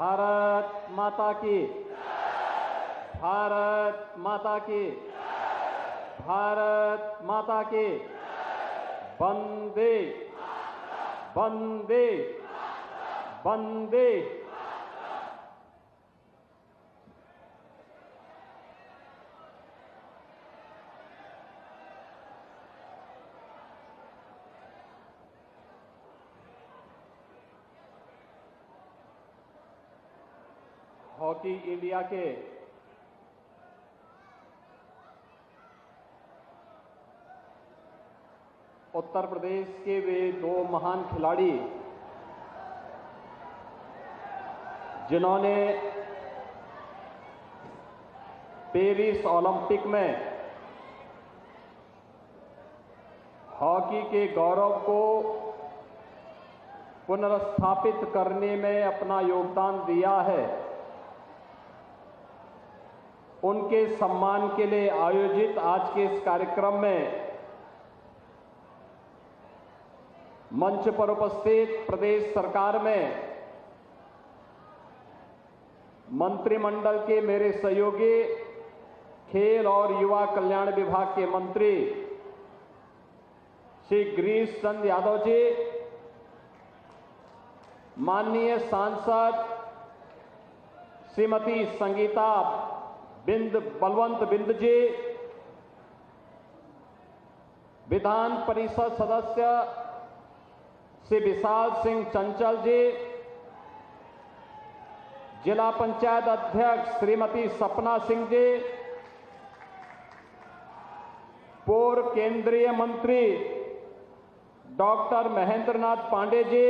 भारत माता की, भारत माता की, भारत माता की। वंदे वंदे वंदे। हॉकी इंडिया के उत्तर प्रदेश के वे दो महान खिलाड़ी जिन्होंने पेरिस ओलंपिक में हॉकी के गौरव को पुनर्स्थापित करने में अपना योगदान दिया है, उनके सम्मान के लिए आयोजित आज के इस कार्यक्रम में मंच पर उपस्थित प्रदेश सरकार में मंत्रिमंडल के मेरे सहयोगी खेल और युवा कल्याण विभाग के मंत्री श्री गिरीश चंद्र यादव जी, माननीय सांसद श्रीमती संगीता बलवंत बिंद जी, विधान परिषद सदस्य श्री विशाल सिंह चंचल जी, जिला पंचायत अध्यक्ष श्रीमती सपना सिंह जी, पूर्व केंद्रीय मंत्री डॉक्टर महेंद्रनाथ पांडे जी,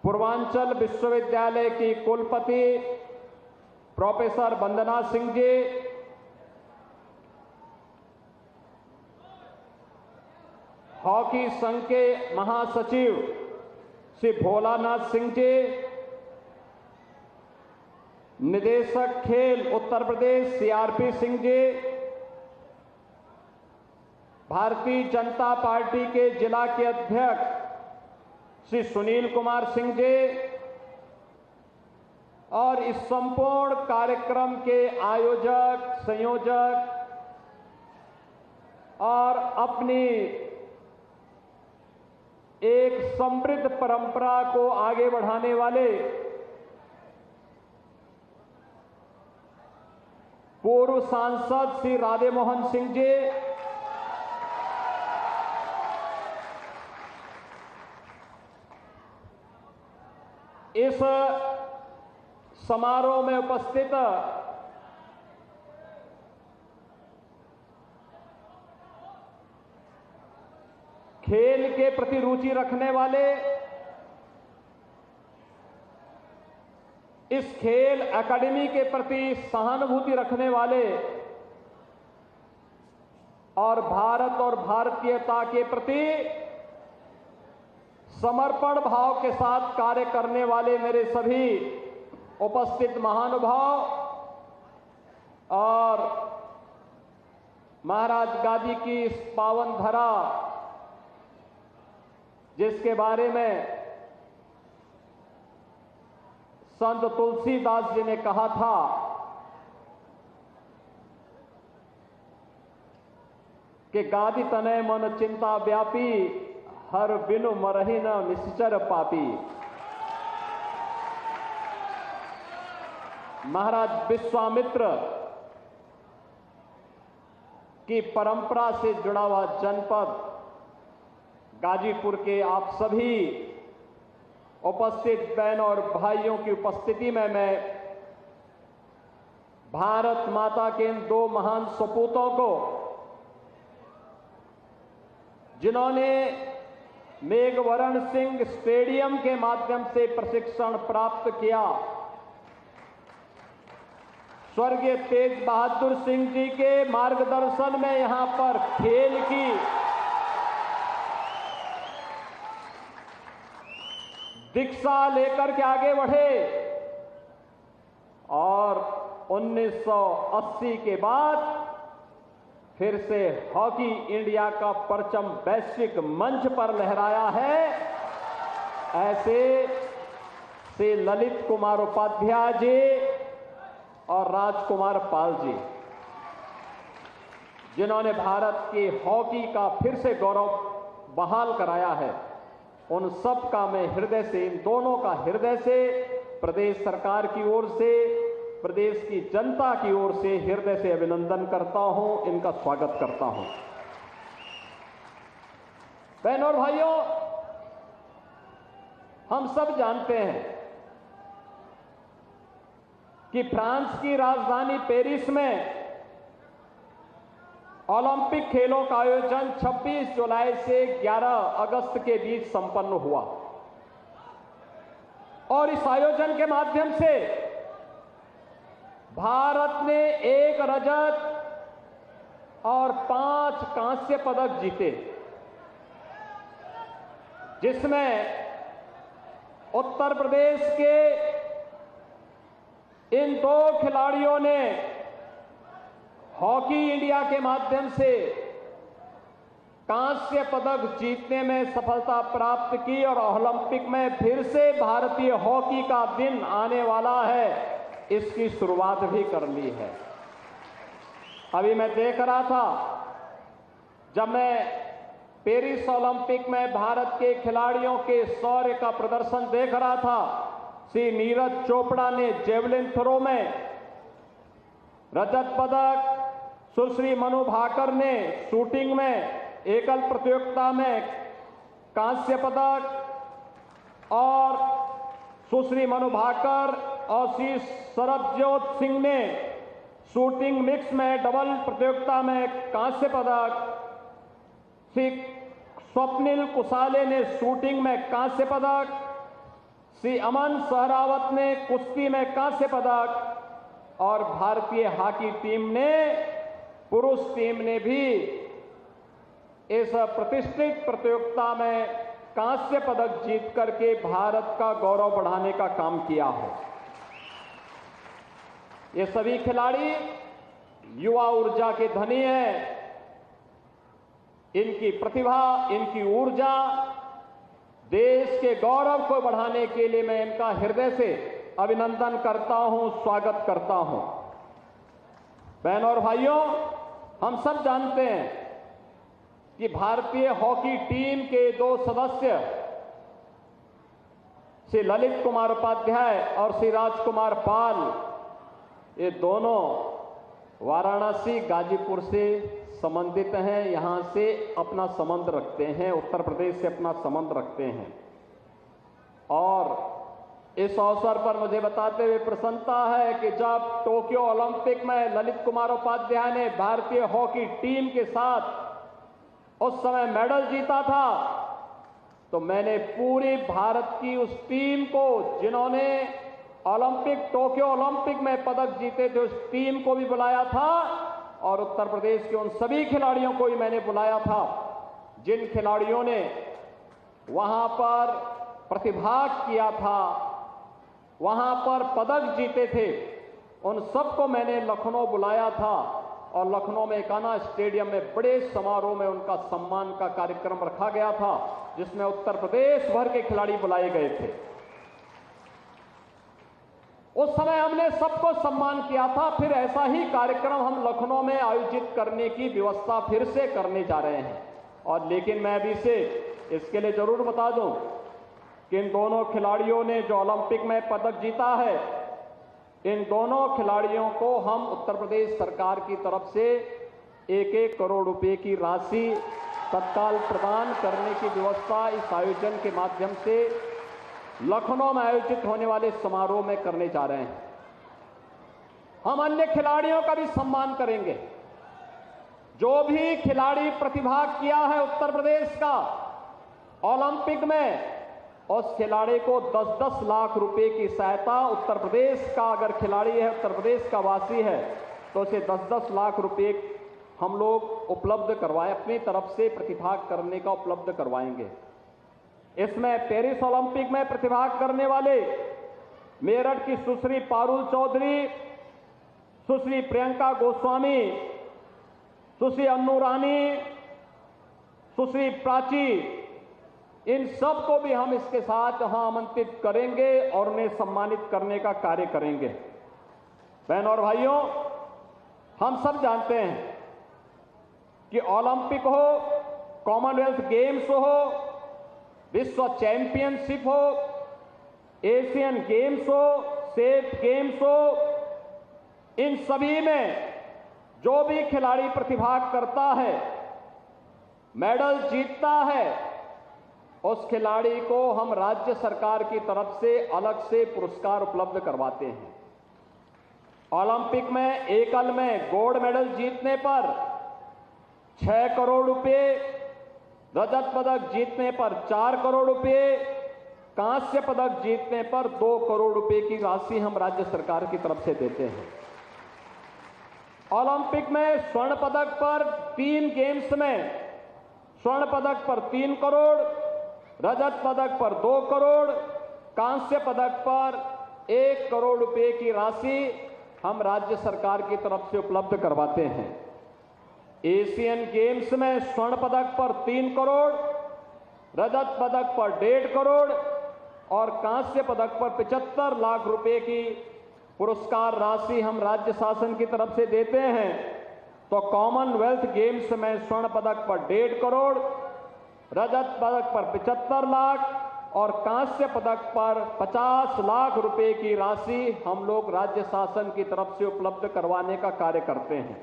पूर्वांचल विश्वविद्यालय की कुलपति प्रोफेसर वंदना सिंह जी, हॉकी संघ के महासचिव श्री भोलानाथ सिंह जी, निदेशक खेल उत्तर प्रदेश सीआरपी सिंह जी, भारतीय जनता पार्टी के जिला के अध्यक्ष श्री सुनील कुमार सिंह जी और इस संपूर्ण कार्यक्रम के आयोजक, संयोजक और अपनी एक समृद्ध परंपरा को आगे बढ़ाने वाले पूर्व सांसद श्री राधे मोहन सिंह जी, इस समारोह में उपस्थित खेल के प्रति रुचि रखने वाले, इस खेल एकेडमी के प्रति सहानुभूति रखने वाले और भारत और भारतीयता के प्रति समर्पण भाव के साथ कार्य करने वाले मेरे सभी उपस्थित महानुभाव और महाराज गादी की इस पावन धरा, जिसके बारे में संत तुलसीदास जी ने कहा था कि गादी तनय मन चिंता व्यापी, हर बिनु मरहि न निश्चर पापी। महाराज विश्वामित्र की परंपरा से जुड़ा हुआ जनपद गाजीपुर के आप सभी उपस्थित बहनों और भाइयों की उपस्थिति में मैं भारत माता के इन दो महान सपूतों को, जिन्होंने मेघवरण सिंह स्टेडियम के माध्यम से प्रशिक्षण प्राप्त किया, स्वर्गीय तेज बहादुर सिंह जी के मार्गदर्शन में यहां पर खेल की दीक्षा लेकर के आगे बढ़े और 1980 के बाद फिर से हॉकी इंडिया का परचम वैश्विक मंच पर लहराया है। ऐसे श्री ललित कुमार उपाध्याय जी और राजकुमार पाल जी, जिन्होंने भारत की हॉकी का फिर से गौरव बहाल कराया है, उन सब का मैं हृदय से, इन दोनों का हृदय से प्रदेश सरकार की ओर से, प्रदेश की जनता की ओर से हृदय से अभिनंदन करता हूं, इनका स्वागत करता हूं। बहनों और भाइयों, हम सब जानते हैं कि फ्रांस की राजधानी पेरिस में ओलंपिक खेलों का आयोजन 26 जुलाई से 11 अगस्त के बीच संपन्न हुआ और इस आयोजन के माध्यम से भारत ने 1 रजत और 5 कांस्य पदक जीते, जिसमें उत्तर प्रदेश के इन 2 खिलाड़ियों ने हॉकी इंडिया के माध्यम से कांस्य पदक जीतने में सफलता प्राप्त की और ओलंपिक में फिर से भारतीय हॉकी का दिन आने वाला है, इसकी शुरुआत भी कर ली है। अभी मैं देख रहा था, जब मैं पेरिस ओलंपिक में भारत के खिलाड़ियों के शौर्य का प्रदर्शन देख रहा था, श्री नीरज चोपड़ा ने जेवलिन थ्रो में रजत पदक, सुश्री मनु भाकर ने शूटिंग में एकल प्रतियोगिता में कांस्य पदक और सुश्री मनु भाकर और श्री सरबजोत सिंह ने शूटिंग मिक्स में डबल प्रतियोगिता में कांस्य पदक, श्री स्वप्निल कुसाले ने शूटिंग में कांस्य पदक, श्री अमन सहरावत ने कुश्ती में कांस्य पदक और भारतीय हॉकी टीम ने, पुरुष टीम ने भी इस प्रतिष्ठित प्रतियोगिता में कांस्य पदक जीत करके भारत का गौरव बढ़ाने का काम किया है। ये सभी खिलाड़ी युवा ऊर्जा के धनी हैं। इनकी प्रतिभा, इनकी ऊर्जा देश के गौरव को बढ़ाने के लिए मैं इनका हृदय से अभिनंदन करता हूं, स्वागत करता हूं। बहनों और भाइयों, हम सब जानते हैं कि भारतीय हॉकी टीम के 2 सदस्य श्री ललित कुमार उपाध्याय और श्री राजकुमार पाल, ये दोनों वाराणसी गाजीपुर से संबंधित हैं, यहां से अपना संबंध रखते हैं, उत्तर प्रदेश से अपना संबंध रखते हैं। और इस अवसर पर मुझे बताते हुए प्रसन्नता है कि जब टोक्यो ओलंपिक में ललित कुमार उपाध्याय ने भारतीय हॉकी टीम के साथ उस समय मेडल जीता था, तो मैंने पूरी भारत की उस टीम को, जिन्होंने टोक्यो ओलंपिक में पदक जीते थे, उस टीम को भी बुलाया था और उत्तर प्रदेश के उन सभी खिलाड़ियों को भी मैंने बुलाया था जिन खिलाड़ियों ने वहां पर प्रतिभाग किया था, वहां पर पदक जीते थे। उन सबको मैंने लखनऊ बुलाया था और लखनऊ में एकाना स्टेडियम में बड़े समारोह में उनका सम्मान का कार्यक्रम रखा गया था, जिसमें उत्तर प्रदेश भर के खिलाड़ी बुलाए गए थे। उस समय हमने सबको सम्मान किया था। फिर ऐसा ही कार्यक्रम हम लखनऊ में आयोजित करने की व्यवस्था फिर से करने जा रहे हैं। और लेकिन मैं अभी से इसके लिए जरूर बता दूं कि इन दोनों खिलाड़ियों ने जो ओलंपिक में पदक जीता है, इन दोनों खिलाड़ियों को हम उत्तर प्रदेश सरकार की तरफ से 1-1 करोड़ रुपए की राशि तत्काल प्रदान करने की व्यवस्था इस आयोजन के माध्यम से लखनऊ में आयोजित होने वाले समारोह में करने जा रहे हैं। हम अन्य खिलाड़ियों का भी सम्मान करेंगे। जो भी खिलाड़ी प्रतिभाग किया है उत्तर प्रदेश का ओलंपिक में, उस खिलाड़ी को 10-10 लाख रुपए की सहायता, उत्तर प्रदेश का अगर खिलाड़ी है, उत्तर प्रदेश का वासी है, तो उसे 10-10 लाख रुपए हम लोग उपलब्ध करवाएं, अपनी तरफ से प्रतिभाग करने का उपलब्ध करवाएंगे। इसमें पेरिस ओलंपिक में प्रतिभाग करने वाले मेरठ की सुश्री पारुल चौधरी, सुश्री प्रियंका गोस्वामी, सुश्री अन्नू रानी, सुश्री प्राची इन सब को भी हम इसके साथ यहां आमंत्रित करेंगे और उन्हें सम्मानित करने का कार्य करेंगे। बहनों और भाइयों, हम सब जानते हैं कि ओलंपिक हो, कॉमनवेल्थ गेम्स हो, विश्व चैंपियनशिप हो, एशियन गेम्स हो, सेफ गेम्स हो, इन सभी में जो भी खिलाड़ी प्रतिभाग करता है, मेडल जीतता है, उस खिलाड़ी को हम राज्य सरकार की तरफ से अलग से पुरस्कार उपलब्ध करवाते हैं। ओलंपिक में एकल में गोल्ड मेडल जीतने पर 6 करोड़ रुपए, रजत पदक जीतने पर 4 करोड़ रुपए, कांस्य पदक जीतने पर 2 करोड़ रुपए की राशि हम राज्य सरकार की तरफ से देते हैं। ओलंपिक में स्वर्ण पदक पर 3 गेम्स में स्वर्ण पदक पर 3 करोड़, रजत पदक पर 2 करोड़, कांस्य पदक पर 1 करोड़ रुपए की राशि हम राज्य सरकार की तरफ से उपलब्ध करवाते हैं। एशियन गेम्स में स्वर्ण पदक पर 3 करोड़, रजत पदक पर 1.5 करोड़ और कांस्य पदक पर 75 लाख रुपए की पुरस्कार राशि हम राज्य शासन की तरफ से देते हैं। तो कॉमनवेल्थ गेम्स में स्वर्ण पदक पर 1.5 करोड़, रजत पदक पर 75 लाख और कांस्य पदक पर 50 लाख रुपए की राशि हम लोग राज्य शासन की तरफ से उपलब्ध करवाने का कार्य करते हैं।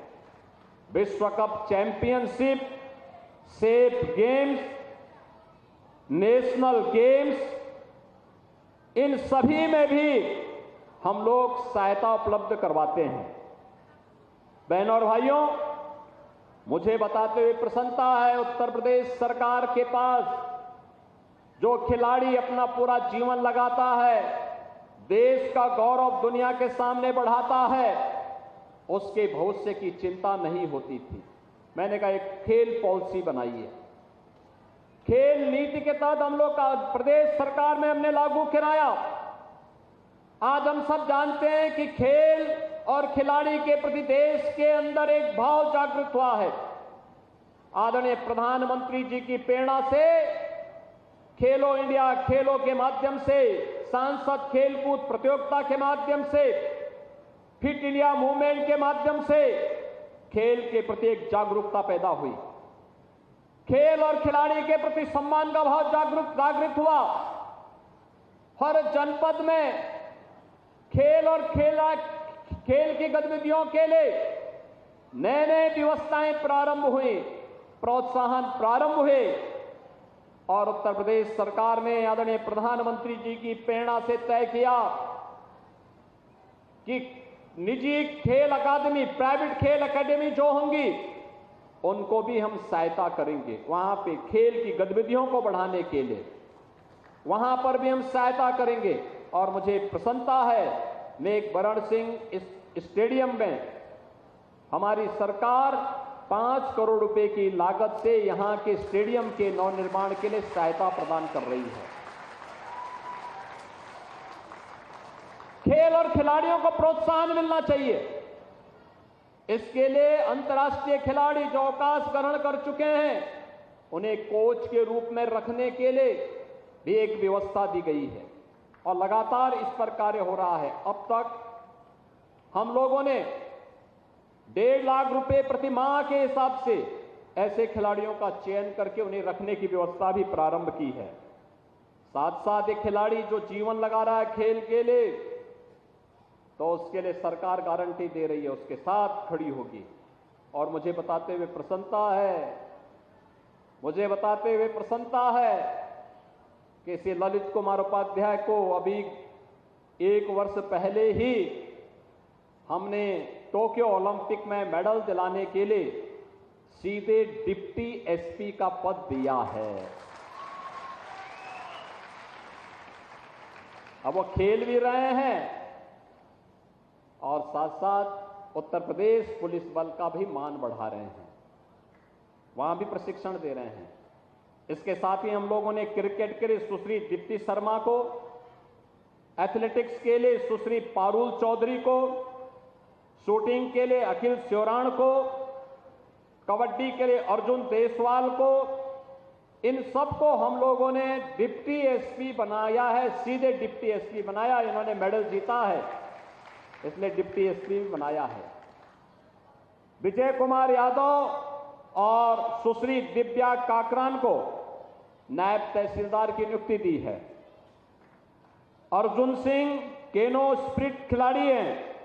विश्व cup championship, SAF games, national games, इन सभी में भी हम लोग सहायता उपलब्ध करवाते हैं। बहनों और भाइयों, मुझे बताते हुए प्रसन्नता है, उत्तर प्रदेश सरकार के पास जो खिलाड़ी अपना पूरा जीवन लगाता है, देश का गौरव दुनिया के सामने बढ़ाता है, उसके भविष्य की चिंता नहीं होती थी। मैंने कहा एक खेल पॉलिसी बनाई है। खेल नीति के तहत हम लोग का प्रदेश सरकार में हमने लागू कराया। आज हम सब जानते हैं कि खेल और खिलाड़ी के प्रति देश के अंदर एक भाव जागृत हुआ है। आदरणीय प्रधानमंत्री जी की प्रेरणा से खेलो इंडिया खेलों के माध्यम से, सांसद खेलकूद प्रतियोगिता के माध्यम से, फिट इंडिया मूवमेंट के माध्यम से खेल के प्रति एक जागरूकता पैदा हुई। खेल और खिलाड़ी के प्रति सम्मान का भाव जागृत हुआ। हर जनपद में खेल और खेल की गतिविधियों के लिए नए नए व्यवस्थाएं प्रारंभ हुई, प्रोत्साहन प्रारंभ हुए और उत्तर प्रदेश सरकार ने आदरणीय प्रधानमंत्री जी की प्रेरणा से तय किया कि निजी खेल अकादमी, प्राइवेट खेल अकादमी जो होंगी, उनको भी हम सहायता करेंगे। वहां पे खेल की गतिविधियों को बढ़ाने के लिए वहां पर भी हम सहायता करेंगे। और मुझे प्रसन्नता है, मेघ बरण सिंह इस स्टेडियम में हमारी सरकार 5 करोड़ रुपए की लागत से यहां के स्टेडियम के नवनिर्माण के लिए सहायता प्रदान कर रही है। खेल और खिलाड़ियों को प्रोत्साहन मिलना चाहिए। इसके लिए अंतर्राष्ट्रीय खिलाड़ी जो अवकाश ग्रहण कर चुके हैं, उन्हें कोच के रूप में रखने के लिए भी एक व्यवस्था दी गई है और लगातार इस पर कार्य हो रहा है। अब तक हम लोगों ने 1.5 लाख रुपए प्रति माह के हिसाब से ऐसे खिलाड़ियों का चयन करके उन्हें रखने की व्यवस्था भी प्रारंभ की है। साथ साथ एक खिलाड़ी जो जीवन लगा रहा है खेल के लिए, तो उसके लिए सरकार गारंटी दे रही है, उसके साथ खड़ी होगी। और मुझे बताते हुए प्रसन्नता है कि श्री ललित कुमार उपाध्याय को अभी 1 वर्ष पहले ही हमने टोक्यो ओलंपिक में मेडल दिलाने के लिए सीधे डिप्टी एसपी का पद दिया है। अब वो खेल भी रहे हैं और साथ साथ उत्तर प्रदेश पुलिस बल का भी मान बढ़ा रहे हैं, वहां भी प्रशिक्षण दे रहे हैं। इसके साथ ही हम लोगों ने क्रिकेट के लिए सुश्री दीप्ति शर्मा को, एथलेटिक्स के लिए सुश्री पारुल चौधरी को, शूटिंग के लिए अखिल स्योराण को, कबड्डी के लिए अर्जुन देसवाल को, इन सबको हम लोगों ने डिप्टी एसपी बनाया है, सीधे डिप्टी एसपी बनाया। इन्होंने मेडल जीता है, इसलिए डिप्टी एसपी बनाया है। विजय कुमार यादव और सुश्री दिव्या काकरान को नायब तहसीलदार की नियुक्ति दी है। अर्जुन सिंह केनो स्प्रिट खिलाड़ी हैं,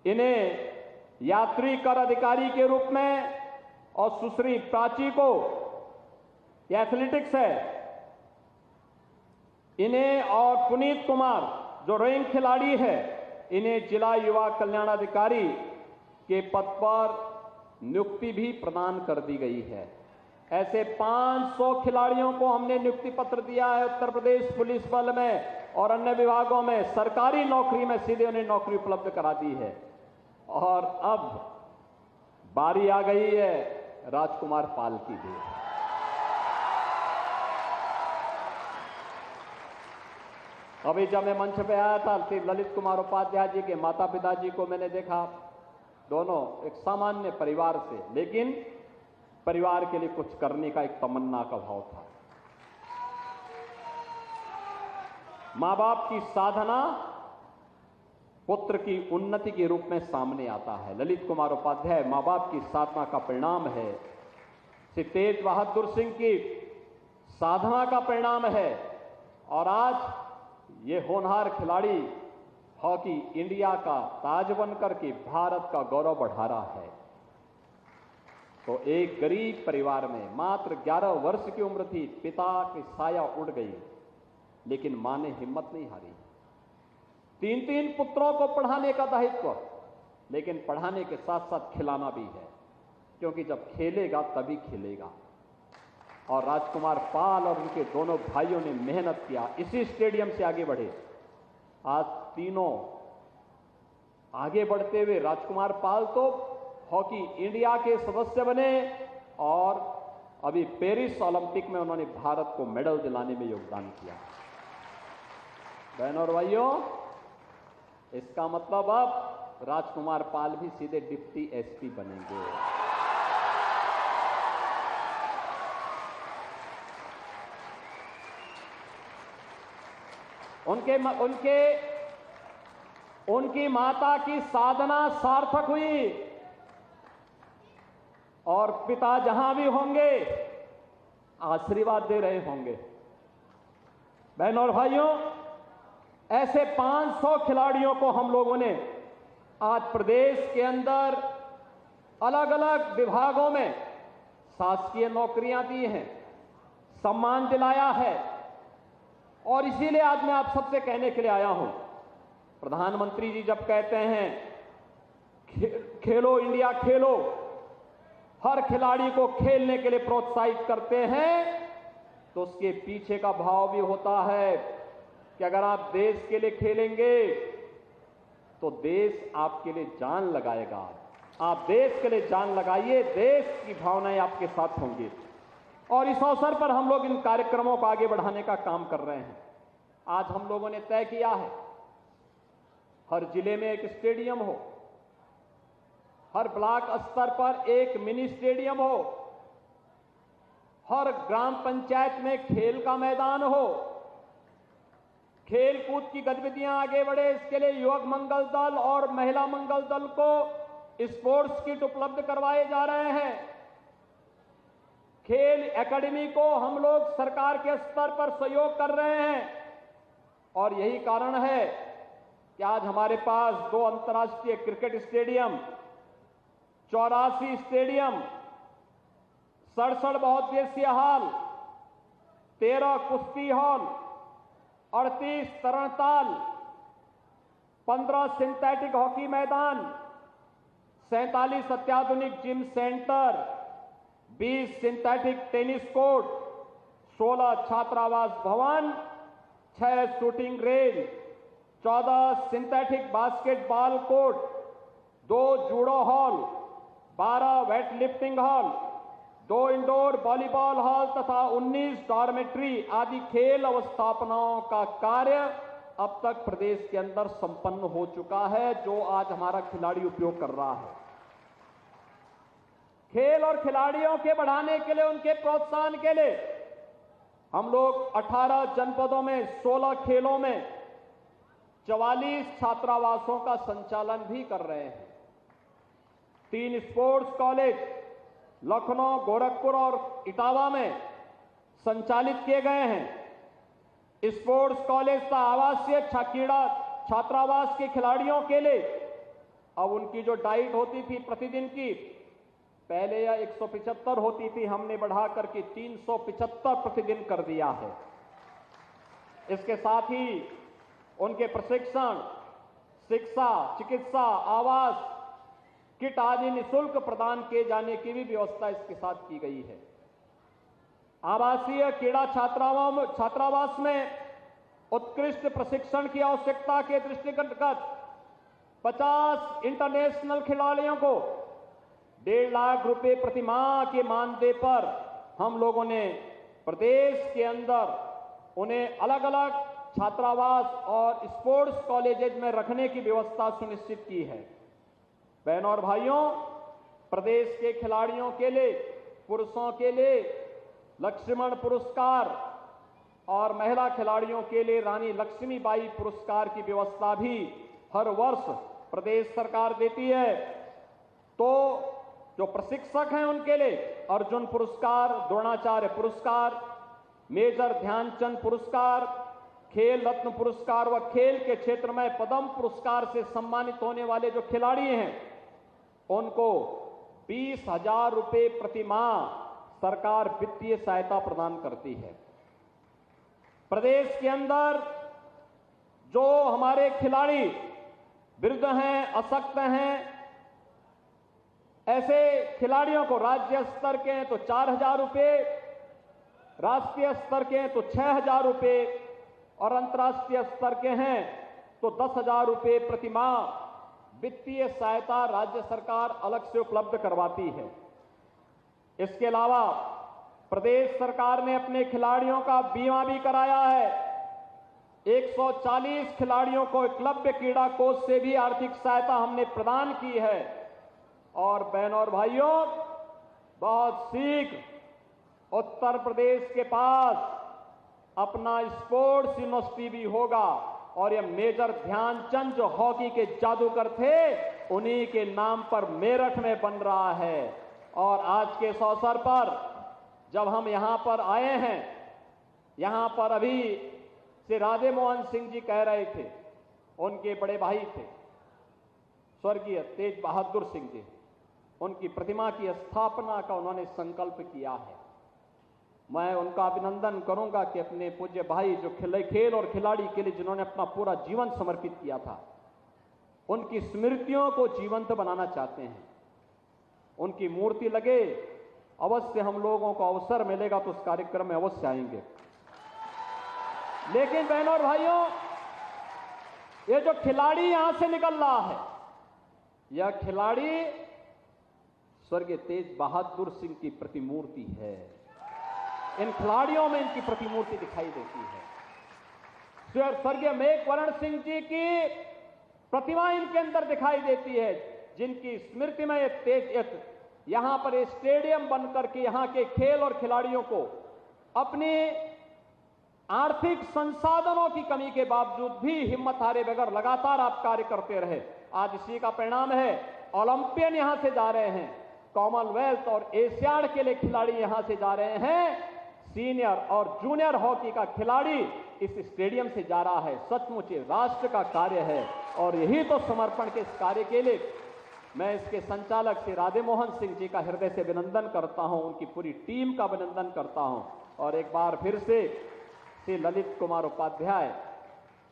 इन्हें यात्री कर अधिकारी के रूप में, और सुश्री प्राची को ये एथलेटिक्स है, इन्हें, और पुनीत कुमार जो रोइंग खिलाड़ी है, इन्हें जिला युवा कल्याण अधिकारी के पद पर नियुक्ति भी प्रदान कर दी गई है। ऐसे 500 खिलाड़ियों को हमने नियुक्ति पत्र दिया है उत्तर प्रदेश पुलिस बल में और अन्य विभागों में, सरकारी नौकरी में सीधे उन्हें नौकरी उपलब्ध करा दी है। और अब बारी आ गई है राजकुमार पाल की भी। अभी जब मैं मंच पे आया था, ललित कुमार उपाध्याय जी के माता पिता जी को मैंने देखा, दोनों एक सामान्य परिवार से, लेकिन परिवार के लिए कुछ करने का एक तमन्ना का भाव था। मां बाप की साधना पुत्र की उन्नति के रूप में सामने आता है। ललित कुमार उपाध्याय मां बाप की साधना का परिणाम है, श्री तेज बहादुर सिंह की साधना का परिणाम है, और आज ये होनहार खिलाड़ी हॉकी इंडिया का ताज बनकर के भारत का गौरव बढ़ा रहा है। तो एक गरीब परिवार में मात्र 11 वर्ष की उम्र थी, पिता की साया उड़ गई, लेकिन मां ने हिम्मत नहीं हारी। 3-3 पुत्रों को पढ़ाने का दायित्व, लेकिन पढ़ाने के साथ साथ खिलाना भी है, क्योंकि जब खेलेगा तभी खिलेगा। और राजकुमार पाल और उनके दोनों भाइयों ने मेहनत किया, इसी स्टेडियम से आगे बढ़े। आज तीनों आगे बढ़ते हुए राजकुमार पाल तो हॉकी इंडिया के सदस्य बने, और अभी पेरिस ओलंपिक में उन्होंने भारत को मेडल दिलाने में योगदान किया। बहनों और भाइयों, इसका मतलब अब राजकुमार पाल भी सीधे डिप्टी एसपी बनेंगे। उनकी माता की साधना सार्थक हुई, और पिता जहां भी होंगे आशीर्वाद दे रहे होंगे। बहनों और भाइयों, ऐसे 500 खिलाड़ियों को हम लोगों ने आज प्रदेश के अंदर अलग अलग विभागों में शासकीय नौकरियां दी हैं, सम्मान दिलाया है। और इसीलिए आज मैं आप सबसे कहने के लिए आया हूं, प्रधानमंत्री जी जब कहते हैं खेलो इंडिया खेलो, हर खिलाड़ी को खेलने के लिए प्रोत्साहित करते हैं, तो उसके पीछे का भाव भी होता है कि अगर आप देश के लिए खेलेंगे तो देश आपके लिए जान लगाएगा। आप देश के लिए जान लगाइए, देश की भावनाएं आपके साथ होंगी। और इस अवसर पर हम लोग इन कार्यक्रमों को आगे बढ़ाने का काम कर रहे हैं। आज हम लोगों ने तय किया है, हर जिले में एक स्टेडियम हो, हर ब्लॉक स्तर पर एक मिनी स्टेडियम हो, हर ग्राम पंचायत में खेल का मैदान हो, खेल कूद की गतिविधियां आगे बढ़े। इसके लिए युवक मंगल दल और महिला मंगल दल को स्पोर्ट्स किट उपलब्ध करवाए जा रहे हैं। खेल एकेडमी को हम लोग सरकार के स्तर पर सहयोग कर रहे हैं, और यही कारण है कि आज हमारे पास 2 अंतर्राष्ट्रीय क्रिकेट स्टेडियम, 84 स्टेडियम, 67 बहुउद्देशीय हॉल, 13 कुश्ती हॉल, 38 तरणताल, 15 सिंथेटिक हॉकी मैदान, 47 अत्याधुनिक gym centre, 20 synthetic tennis court, 16 छात्रावास भवन, 6 shooting range, 14 synthetic basketball court, 2 judo hall, 12 weight lifting hall, 2 indoor volleyball hall तथा 19 डॉर्मेट्री आदि खेल अवस्थापनाओं का कार्य अब तक प्रदेश के अंदर संपन्न हो चुका है, जो आज हमारा खिलाड़ी उपयोग कर रहा है। खेल और खिलाड़ियों के बढ़ाने के लिए, उनके प्रोत्साहन के लिए हम लोग 18 जनपदों में 16 खेलों में 44 छात्रावासों का संचालन भी कर रहे हैं। 3 स्पोर्ट्स कॉलेज लखनऊ, गोरखपुर और इटावा में संचालित किए गए हैं। स्पोर्ट्स कॉलेज का आवासीय क्रीड़ा छात्रावास के खिलाड़ियों के लिए अब उनकी जो डाइट होती थी प्रतिदिन की, पहले यह 175 होती थी, हमने बढ़ा करके 375 प्रतिदिन कर दिया है। इसके साथ ही उनके प्रशिक्षण, शिक्षा, चिकित्सा, आवास, किट आदि निःशुल्क प्रदान किए जाने की भी व्यवस्था इसके साथ की गई है। आवासीय क्रीड़ा छात्रावास में उत्कृष्ट प्रशिक्षण की आवश्यकता के दृष्टिगत 50 इंटरनेशनल खिलाड़ियों को 1.5 लाख रुपए प्रति माह के मानदेय पर हम लोगों ने प्रदेश के अंदर उन्हें अलग अलग छात्रावास और स्पोर्ट्स कॉलेजेज में रखने की व्यवस्था सुनिश्चित की है। बहनों और भाइयों, प्रदेश के खिलाड़ियों के लिए, पुरुषों के लिए लक्ष्मण पुरस्कार और महिला खिलाड़ियों के लिए रानी लक्ष्मीबाई पुरस्कार की व्यवस्था भी हर वर्ष प्रदेश सरकार देती है। तो जो प्रशिक्षक हैं उनके लिए अर्जुन पुरस्कार, द्रोणाचार्य पुरस्कार, मेजर ध्यानचंद पुरस्कार, खेल रत्न पुरस्कार व खेल के क्षेत्र में पद्म पुरस्कार से सम्मानित होने वाले जो खिलाड़ी हैं उनको 20,000 रुपए प्रति माह सरकार वित्तीय सहायता प्रदान करती है। प्रदेश के अंदर जो हमारे खिलाड़ी वृद्ध हैं, अशक्त हैं, ऐसे खिलाड़ियों को राज्य स्तर के हैं तो 4,000 रुपए, राष्ट्रीय स्तर के हैं तो 6,000 रुपए और अंतर्राष्ट्रीय स्तर के हैं तो 10,000 रुपए प्रति माह वित्तीय सहायता राज्य सरकार अलग से उपलब्ध करवाती है। इसके अलावा प्रदेश सरकार ने अपने खिलाड़ियों का बीमा भी कराया है। 140 खिलाड़ियों को एकलव्य क्रीड़ा कोष से भी आर्थिक सहायता हमने प्रदान की है। और बहनों और भाइयों, बहुत शीघ्र उत्तर प्रदेश के पास अपना स्पोर्ट्स यूनिवर्सिटी भी होगा और यह मेजर ध्यानचंद जो हॉकी के जादूगर थे उन्हीं के नाम पर मेरठ में बन रहा है। और आज के इस अवसर पर जब हम यहां पर आए हैं, यहां पर अभी श्री राधे मोहन सिंह जी कह रहे थे, उनके बड़े भाई थे स्वर्गीय तेज बहादुर सिंह जी, उनकी प्रतिमा की स्थापना का उन्होंने संकल्प किया है। मैं उनका अभिनंदन करूंगा कि अपने पूज्य भाई जो खेल और खिलाड़ी के लिए जिन्होंने अपना पूरा जीवन समर्पित किया था, उनकी स्मृतियों को जीवंत बनाना चाहते हैं। उनकी मूर्ति लगे, अवश्य हम लोगों को अवसर मिलेगा तो उस कार्यक्रम में अवश्य आएंगे। लेकिन बहनों और भाइयों, ये जो खिलाड़ी यहां से निकल रहा है, यह खिलाड़ी स्वर्गीय तेज बहादुर सिंह की प्रतिमूर्ति है। इन खिलाड़ियों में इनकी प्रतिमूर्ति दिखाई देती है। स्वर्गीय मेघवर्ण सिंह जी की प्रतिमा इनके अंदर दिखाई देती है, जिनकी स्मृति में यहां पर स्टेडियम बनकर के यहां के खेल और खिलाड़ियों को अपने आर्थिक संसाधनों की कमी के बावजूद भी हिम्मत हारे बगैर लगातार आप कार्य करते रहे। आज इसी का परिणाम है, ओलंपियन यहां से जा रहे हैं, कॉमनवेल्थ और एशियाड के लिए खिलाड़ी यहां से जा रहे हैं, सीनियर और जूनियर हॉकी का खिलाड़ी इस स्टेडियम से जा रहा है। सचमुच राष्ट्र का कार्य है और यही तो समर्पण के इस कार्य के लिए मैं इसके संचालक श्री राधे मोहन सिंह जी का हृदय से अभिनंदन करता हूं, उनकी पूरी टीम का अभिनंदन करता हूं। और एक बार फिर से श्री ललित कुमार उपाध्याय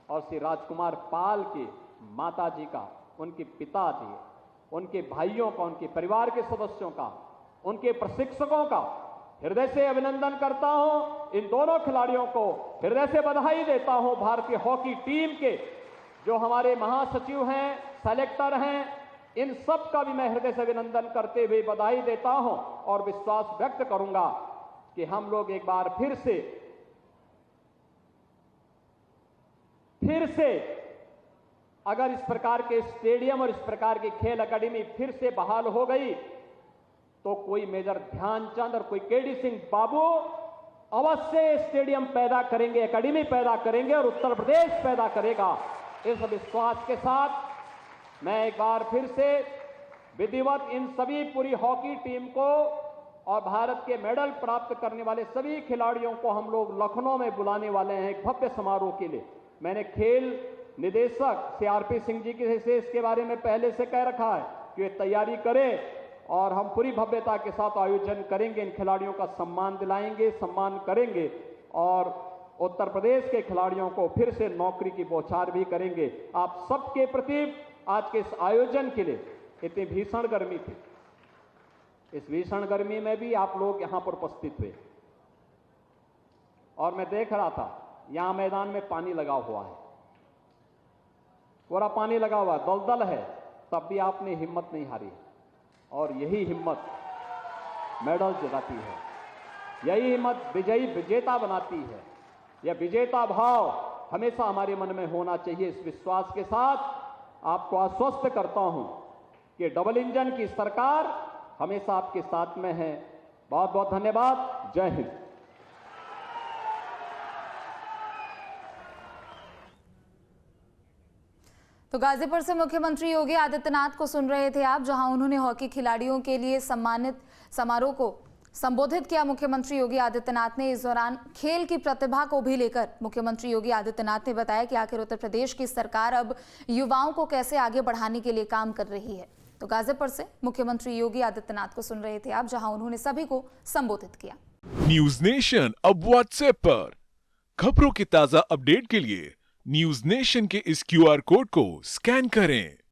और श्री राजकुमार पाल की माता जी का, उनके पिता जी, उनके भाइयों का, उनके परिवार के सदस्यों का, उनके प्रशिक्षकों का हृदय से अभिनंदन करता हूं। इन दोनों खिलाड़ियों को हृदय से बधाई देता हूं। भारतीय हॉकी टीम के जो हमारे महासचिव हैं, सेलेक्टर हैं, इन सब का भी मैं हृदय से अभिनंदन करते हुए बधाई देता हूं और विश्वास व्यक्त करूंगा कि हम लोग एक बार फिर से अगर इस प्रकार के स्टेडियम और इस प्रकार की खेल एकेडमी फिर से बहाल हो गई तो कोई मेजर ध्यानचंद और कोई केडी सिंह बाबू अवश्य स्टेडियम पैदा करेंगे, एकेडमी पैदा करेंगे और उत्तर प्रदेश पैदा करेगा। इस विश्वास के साथ मैं एक बार फिर से विधिवत इन सभी पूरी हॉकी टीम को और भारत के मेडल प्राप्त करने वाले सभी खिलाड़ियों को हम लोग लखनऊ में बुलाने वाले हैं एक भव्य समारोह के लिए। मैंने खेल निदेशक CRP सिंह जी से इसके बारे में पहले से कह रखा है कि वे तैयारी करें और हम पूरी भव्यता के साथ आयोजन करेंगे, इन खिलाड़ियों का सम्मान दिलाएंगे, सम्मान करेंगे और उत्तर प्रदेश के खिलाड़ियों को फिर से नौकरी की बौछार भी करेंगे। आप सबके प्रति आज के इस आयोजन के लिए इतनी भीषण गर्मी थी, इस भीषण गर्मी में भी आप लोग यहां पर उपस्थित हुए और मैं देख रहा था यहां मैदान में पानी लगा हुआ है, पूरा पानी लगा हुआ है, दलदल है, तब भी आपने हिम्मत नहीं हारी और यही हिम्मत मेडल जिताती है, यही हिम्मत विजेता बनाती है। यह विजेता भाव हमेशा हमारे मन में होना चाहिए। इस विश्वास के साथ आपको आश्वस्त करता हूं कि डबल इंजन की सरकार हमेशा आपके साथ में है। बहुत बहुत धन्यवाद। जय हिंद। तो गाजीपुर से मुख्यमंत्री योगी आदित्यनाथ को सुन रहे थे आप, जहां उन्होंने हॉकी खिलाड़ियों के लिए सम्मानित समारोह को संबोधित किया। मुख्यमंत्री योगी आदित्यनाथ ने इस दौरान खेल की प्रतिभा को भी लेकर मुख्यमंत्री योगी आदित्यनाथ ने बताया कि आखिर उत्तर प्रदेश की सरकार अब युवाओं को कैसे आगे बढ़ाने के लिए काम कर रही है। तो गाजीपुर से मुख्यमंत्री योगी आदित्यनाथ को सुन रहे थे आप, जहां उन्होंने सभी को संबोधित किया। न्यूज नेशन अब व्हाट्सएप पर खबरों की ताजा अपडेट के लिए न्यूज नेशन के इस QR कोड को स्कैन करें।